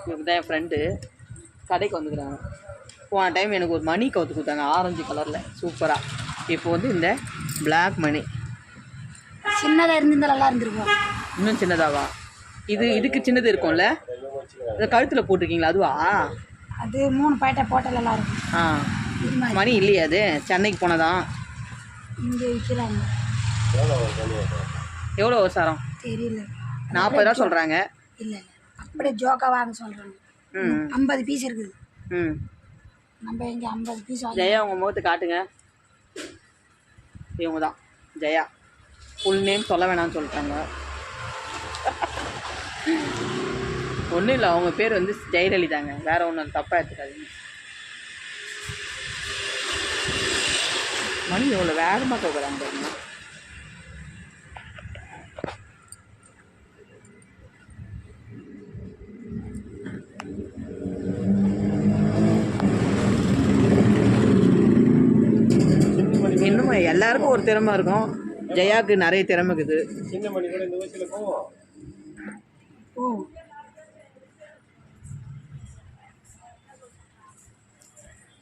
இவங்க தான் என் ஃப்ரெண்டு கடைக்கு வந்துக்கிறாங்க. போன டைம் எனக்கு ஒரு மணி கவுத்து கொடுத்தாங்க ஆரஞ்சு கலரில் சூப்பராக. இப்போ வந்து இந்த பிளாக் மணி சின்னதாக இருந்து நல்லா இருந்திருக்கும். இன்னும் சின்னதாவா? இதுக்கு சின்னது இருக்கும்ல, இதை கழுத்தில் போட்டிருக்கீங்களா? அதுவா? அது 3 பாயிட்டா போட்டால் நல்லா இருக்கும். மணி இல்லையா அது? சென்னைக்கு போனதான் இங்கே விற்கிறாங்க. எவ்வளோ சாரம் தெரியல. 40 ரூபா சொல்கிறாங்க. இல்லை அப்படியே ஜோக்கா வாங்க சொல்கிறாங்க. 50 பீஸ் இருக்குது. நம்ம இங்கே 50 பீஸ். ஜெயா உங்கள் முகத்தை காட்டுங்க. இவங்க தான் ஜெயா. ஃபுல் நேம் சொல்ல வேணாம்னு சொல்லிட்டாங்க. ஒன்றும் இல்லை, அவங்க பேர் வந்து ஜெயலலிதாங்க, வேற ஒன்றும் தப்பாக எடுத்துக்காதீங்க. மணி எவ்வளோ வேகமாக கேட்குறாங்க பாருங்க. இன்னும் எல்லாருக்கும் ஒரு திறமை இருக்கும். ஜெயாவுக்கு நிறைய திறமை இருக்குது.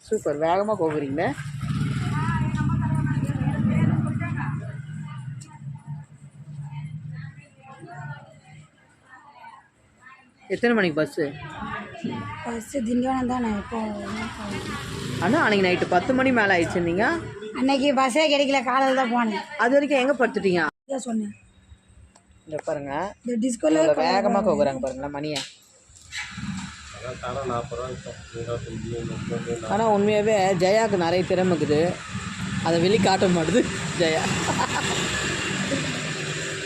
சூப்பர், வேகமாக போகிறீங்க. எத்தனை மணிக்கு பஸ்ஸு? திண்டிவனம் தானே இப்போ. ஆனால் அன்றைக்கி நைட்டு 10 மணி மேலே ஆயிடுச்சுருந்தீங்க. அன்னைக்கு பஸ்ஸே கிடைக்கல, காலையில் தான் போனேன். அது வரைக்கும் எங்கே படுத்துட்டீங்க? சொன்னேன். இந்த பாருங்க, இந்த டிஸ்கோவில் வேகமாக போகிறாங்க பாருங்களா மணியை. ஆனால் உண்மையாகவே ஜெயாவுக்கு நிறைய திறமை இருக்குது, அதை வெளிக்காட்ட மாட்டுது ஜெயா.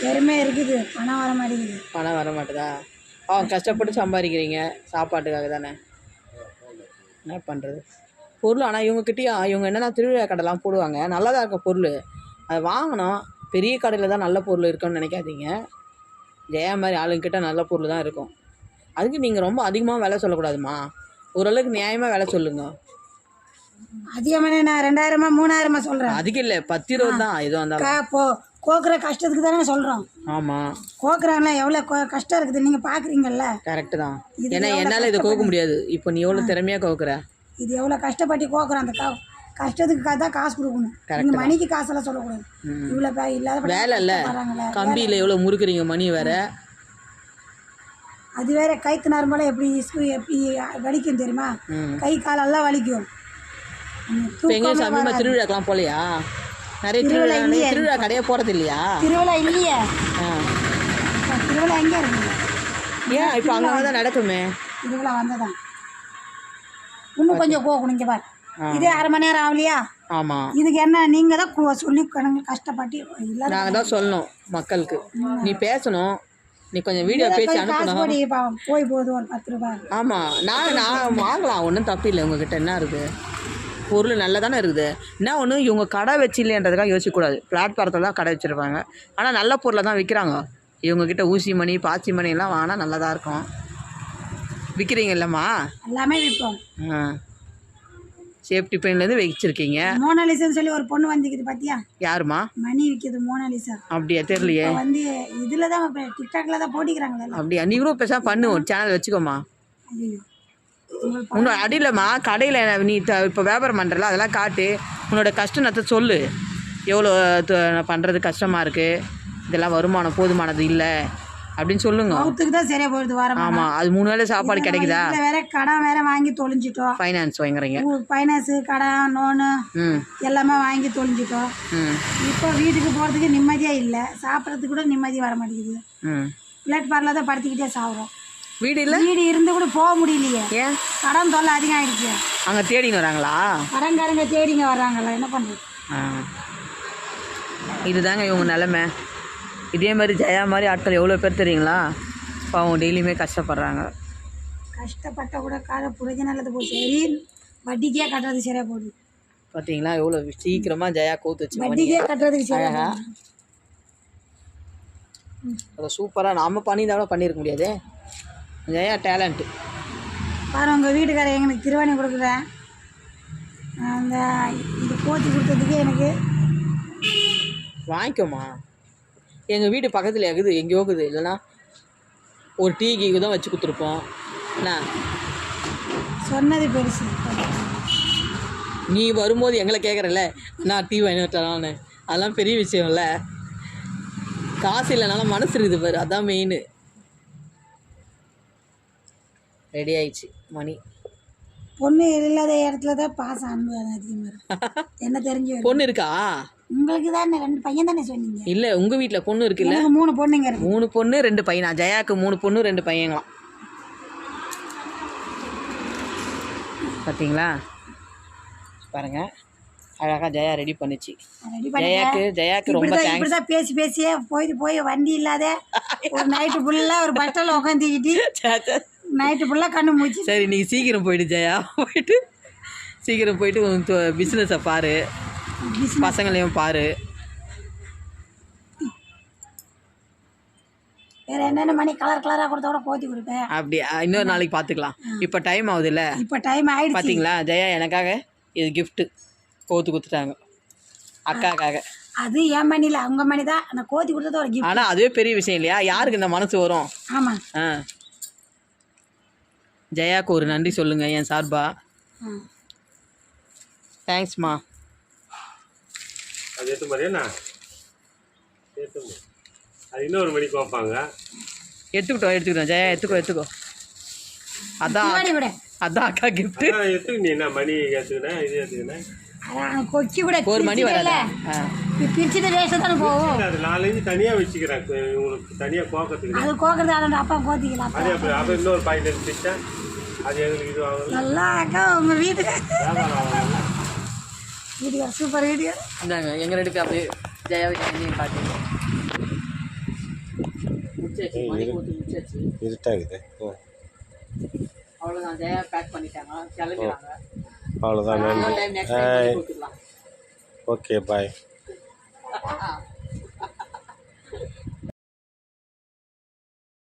திறமை இருக்குது, பணம் வர மாட்டேங்குது. பணம் வர மாட்டுதா? கஷ்டப்பட்டு சம்பாதிக்கிறீங்க சாப்பாட்டுக்காக தானே, என்ன பண்ணுறது. பொருள் ஆனால் இவங்ககிட்டயும் இவங்க என்னென்னா திருவிழா கடைலாம் போடுவாங்க, நல்லா தான் இருக்கும் பொருள், அதை வாங்கணும். பெரிய கடையில் தான் நல்ல பொருள் இருக்குன்னு நினைக்காதீங்க. ஜெயா மாதிரி ஆளுங்கிட்ட நல்ல பொருள் தான் இருக்கும். அதுக்கு நீங்கள் ரொம்ப அதிகமாக விலை சொல்லக்கூடாதுமா, ஓரளவுக்கு நியாயமாக விலை சொல்லுங்க. அதிகமாக நான் 2000 3000 சொல்கிறேன். அதிகம் இல்லை, 10 20 தான். எதுவும் வந்தாலும் கோக்குற கஷ்டத்துக்கு தானே சொல்கிறோம். ஆமாம், கோக்குறாங்களா எவ்வளோ கஷ்டம் இருக்குது நீங்கள் பார்க்குறீங்கல்ல. கரெக்டு தான். ஏன்னா என்னால் இதை கோக்க முடியாது. இப்போ நீ எவ்வளோ திறமையாக கோக்குற. இது எவ்வளோ கஷ்டப்பட்டு கோக்குறோம். அந்த கஷ்டத்துக்கு தான் காசு கொடுக்கணும். இந்த மணிக்கு காசெல்லாம் சொல்லக்கூடாது. இவ்வளோ இல்லாத வேலை இல்லை, கம்பியில் எவ்வளோ முறுக்குறீங்க மணி வேற. அது வேற கைத்து நரம்பெல்லாம் எப்படி வலிக்கும் தெரியுமா? கை காலெல்லாம் வலிக்கும். எங்கேயும் சமயமாக திருவிழாக்கெல்லாம் போகலையா? நிறைய திருவிழா கடையாக போகிறது இல்லையா? திருவிழா இல்லையே. திருவிழா எங்கே இருக்கு? ஏன் இப்போ அங்கே தான் நடக்குமே. திருவிழா வந்ததான் இன்னும் கொஞ்சம் கோக்கணும். இங்கே பாரு, இதே 1/2 மணி நேரம் ஆகலையா? ஆமாம். இதுக்கு என்ன நீங்கள் தான் சொல்லி கஷ்டப்பட்டு இல்லை, நாங்கள் தான் சொல்லணும் மக்களுக்கு. நீ பேசணும், நீ கொஞ்சம் வீடியோ பேசி அனுப்பணும். போய் போகுது ஒரு 10 ரூபாய். ஆமாம், நான் வாங்கலாம், ஒன்றும் தப்பு இல்லை. உங்ககிட்ட என்ன இருக்குது, பொருள் நல்லா தானே இருக்குது. என்ன ஒன்று, இவங்க கடை வச்சு இல்லைன்றதுக்காக யோசிக்கக்கூடாது. பிளாட்ஃபாரத்தில் தான் கடை வச்சுருப்பாங்க, ஆனால் நல்ல பொருளை தான் விற்கிறாங்க. இவங்ககிட்ட ஊசி மணி பாச்சி மணி எல்லாம் வாங்கினா நல்லா தான் இருக்கும். விற்கிறீங்க இல்லைம்மா? எல்லாமே விற்போம். சேஃப்டி பெயின்லேருந்து வச்சிருக்கீங்க. மோனாலிசான்னு சொல்லி ஒரு பொண்ணு வந்துக்குது பார்த்தியா? யாருமா? மணி விற்கிது மோனாலிசா. அப்படியா? தெரியலையே. வந்து இதில் தான் டிக்டாக்ல தான் போட்டிக்கிறாங்களே. அப்படியா? நீ கூட பேசா பண்ணு, ஒரு சேனல் வச்சுக்கோமா. உன்னோட அடியிலம்மா கடையில் நீ இப்போ வியாபாரம் பண்ணுறல, அதெல்லாம் காட்டு. உன்னோட கஷ்டம் நத்தை சொல்லு. எவ்வளோ பண்ணுறது கஷ்டமாக இருக்குது, இதெல்லாம் வருமானம் போதுமானது இல்லை அப்படின்னு சொல்லுங்க. அவத்துக்கு தான் சரியாக போயிடுது வாரம். ஆமாம், அது 3 வேளை சாப்பாடு கிடைக்குதா? வேற கடன் வேற வாங்கி தொலைஞ்சிட்டோம். ஃபைனான்ஸ் வாங்குறீங்க. ஃபைனான்ஸு, கடன், லோனு எல்லாமே வாங்கி தொலைஞ்சிட்டோம். இப்போ வீட்டுக்கு போகிறதுக்கு நிம்மதியாக இல்லை, சாப்பிட்றதுக்கு கூட நிம்மதி வர மாட்டேங்குது. பிளாட்ஃபார்மில் தான் படுத்திக்கிட்டே சாப்பிட்றோம். வீடு இல்லை, வீடு இருந்து கூட போக முடியலையே. ஏன்? கடன் தொல்லை அதிகம் ஆகிடுச்சு. அங்கே தேடிங்க வராங்களா? கடன்காரங்க தேடிங்க வர்றாங்களா, என்ன பண்ணுறது? இதுதாங்க இவங்க நிலமை. இதே மாதிரி ஜெயா மாதிரி ஆட்கள் எவ்வளோ பேர் தெரியுங்களா? அவங்க டெய்லியுமே கஷ்டப்படுறாங்க. கஷ்டப்பட்ட கூட காலை புரிஞ்ச நல்லது போச்சு. சரி, வட்டிக்கே கட்டுறது சரியாக போகுது. பார்த்தீங்களா எவ்வளோ சீக்கிரமாக ஜெயா கோத்து வச்சு வட்டிக்கே கட்டுறதுக்கு சரியாக. அதை சூப்பராக நாம் பண்ணியிருந்தாலும் பண்ணியிருக்க முடியாது. ஜெயா டேலண்ட்டு பாரு. உங்கள் வீட்டுக்காரர் எங்களுக்கு திருவாணி கொடுக்குறேன், அந்த இது கோத்தி கொடுத்ததுக்கு எனக்கு வாங்கிக்கோமா. எங்கள் வீட்டு பக்கத்தில் இருக்குது, எங்கேயோ இருக்குது. இல்லைன்னா ஒரு டீ கீக்கு தான் வச்சு கொடுத்துருப்போம். என்ன சொன்னது பெருசு. நீ வரும்போது எங்களை கேட்குறல நான் டீ வாங்கி விட்டானு, அதெல்லாம் பெரிய விஷயம்ல. காசு இல்லைனாலும் மனசு இருக்குது பாரு, அதான் மெயின். ரெடி ஆயிடுச்சு மணி. பொண்ணு இல்லாத இடத்துல தான் பாசம் அன்பு அதிகமாக இருக்கும். என்ன தெரிஞ்சு பொண்ணு இருக்கா உங்களுக்கு? தான் 2 பையன் தானே சொன்னீங்க. இல்லை உங்கள் வீட்டில் பொண்ணு இருக்குல்ல? 3 பொண்ணுங்க இருக்கு. 3 பொண்ணு 2 பையனா? ஜெயாவுக்கு 3 பொண்ணு 2 பையங்களாம். பார்த்தீங்களா பாருங்க, அழகாக ஜெயா ரெடி பண்ணிச்சு. ஜெயாக்கு ரொம்ப தேங்க்ஸ். இப்படி தான் பேசி பேசியே போய் வண்டி இல்லாத ஒரு நைட்டு ஃபுல்லாக ஒரு பஸ் ஸ்டாண்டில் உட்காந்துக்கிட்டு நைட்டு ஃபுல்லாக கண்ணு மூச்சு. சரி நீ சீக்கிரம் போயிட்டு ஜெயா, போயிட்டு சீக்கிரம் போயிட்டு உன் பிஸ்னஸை பாரு, பசங்களையும் பாரு. வேற என்னென்ன மணி கலர் கலராக கொடுத்தா கூட போத்தி கொடுப்பேன். அப்படியா? இன்னொரு நாளைக்கு பார்த்துக்கலாம். இப்போ டைம் ஆகுதுல்ல? இப்போ டைம் ஆயிடுச்சு. பார்த்தீங்களா ஜெயா எனக்காக இது கிஃப்ட்டு கோத்து கொடுத்துட்டாங்க அக்காக்காக. அது என் மணியில் அவங்க மணி தான், நான் கோத்தி கொடுத்தது ஒரு கிஃப்ட். ஆனால் அதுவே பெரிய விஷயம் இல்லையா? யாருக்கு இந்த மனசு வரும்? ஆமாம். ஜெயாவுக்கு ஒரு நன்றி சொல்லுங்க என் சார்பா. தேங்க்ஸ்மா. அது எட்டு மாதிரியா? அது இன்னொரு மணிக்கு வைப்பாங்க. எடுத்துக்கிட்டோம் ஜெயா, எடுத்துக்கோ. அதான் அக்கா கிஃப்ட். எடுத்துக்க. நீ என்ன மணி எடுத்துக்கினேன், இது எடுத்துக்கினேன். கொக்கி கூட ஒரு மணி வரல பிரிச்சுட்டு வேஸ்ட் தானே போகும். அது 4 இன்ச்சு தனியாக வச்சுக்கிறேன் உங்களுக்கு, தனியாக கோக்கிறதுக்கு. அது கோக்கிறது அதோட அப்பா கோத்திக்கலாம். அதே அப்போ இன்னொரு பாயிண்ட் எடுத்துச்சா அது எங்களுக்கு இது வாங்கலாம். நல்லா அக்கா உங்கள் வீட்டுக்கு சூப்பர் வீடியோ. இந்தாங்க எங்கள் 2 பேர் அப்படியே ஜெயாவை என்னையும் காட்டுங்க. இருட்டாகுது. அவ்வளோதான், ஜெயா பேக் பண்ணிட்டாங்க, கிளம்பிடுறாங்க. அவ்வளோதான். Okay bye.